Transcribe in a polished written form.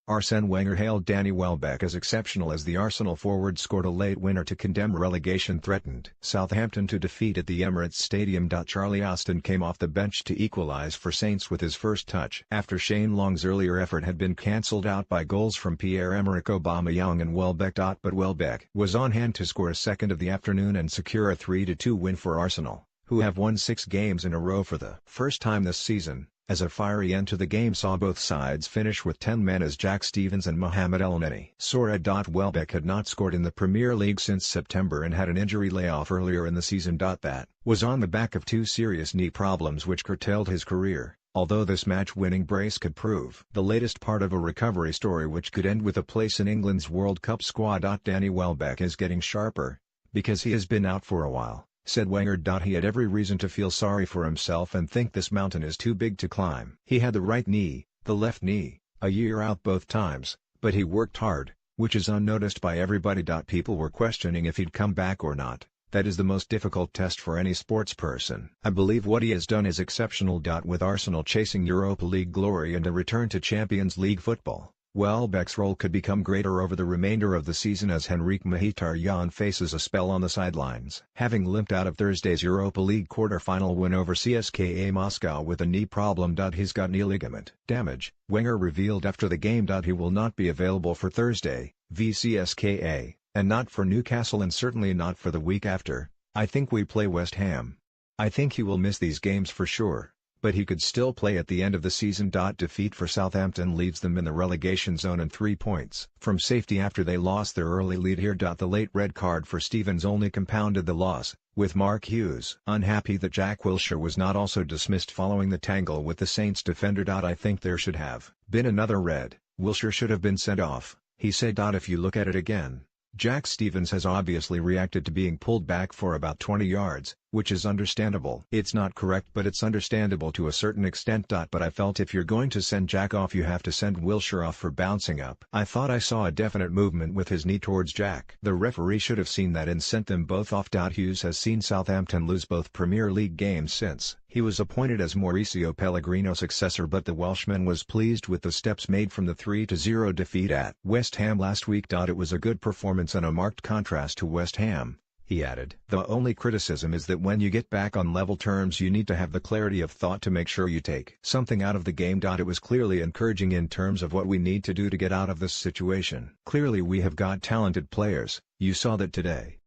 Arsene Wenger hailed Danny Welbeck as exceptional as the Arsenal forward scored a late winner to condemn relegation-threatened Southampton to defeat at the Emirates Stadium. Charlie Austin came off the bench to equalise for Saints with his first touch after Shane Long's earlier effort had been cancelled out by goals from Pierre-Emerick Aubameyang and Welbeck. But Welbeck was on hand to score a second of the afternoon and secure a 3-2 win for Arsenal, who have won 6 games in a row for the first time this season, as a fiery end to the game saw both sides finish with 10 men as Jack Stevens and Mohamed Elneny soared. Welbeck had not scored in the Premier League since September and had an injury layoff earlier in the season. That was on the back of 2 serious knee problems which curtailed his career, although this match-winning brace could prove the latest part of a recovery story which could end with a place in England's World Cup squad. Danny Welbeck is getting sharper, because he has been out for a while, said Wenger. He had every reason to feel sorry for himself and think this mountain is too big to climb. He had the right knee, the left knee, a year out both times, but he worked hard, which is unnoticed by everybody. People were questioning if he'd come back or not. That is the most difficult test for any sportsperson. I believe what he has done is exceptional. With Arsenal chasing Europa League glory and a return to Champions League football, Welbeck's role could become greater over the remainder of the season as Henrikh Mkhitaryan faces a spell on the sidelines. Having limped out of Thursday's Europa League quarter-final win over CSKA Moscow with a knee problem. He's got knee ligament damage, Wenger revealed after the game. He will not be available for Thursday, v CSKA, and not for Newcastle and certainly not for the week after. I think we play West Ham. I think he will miss these games for sure, but he could still play at the end of the season. Defeat for Southampton leaves them in the relegation zone and 3 points from safety after they lost their early lead here. The late red card for Stevens only compounded the loss, with Mark Hughes unhappy that Jack Wilshere was not also dismissed following the tangle with the Saints defender. I think there should have been another red. Wilshere should have been sent off, he said. If you look at it again, Jack Stevens has obviously reacted to being pulled back for about 20 yards, which is understandable. It's not correct, but it's understandable to a certain extent. But I felt if you're going to send Jack off, you have to send Wilshere off for bouncing up. I thought I saw a definite movement with his knee towards Jack. The referee should have seen that and sent them both off. Hughes has seen Southampton lose both Premier League games since he was appointed as Mauricio Pellegrino's successor, but the Welshman was pleased with the steps made from the 3-0 defeat at West Ham last week. It was a good performance and a marked contrast to West Ham, he added. The only criticism is that when you get back on level terms you need to have the clarity of thought to make sure you take something out of the game. It was clearly encouraging in terms of what we need to do to get out of this situation. Clearly we have got talented players, you saw that today.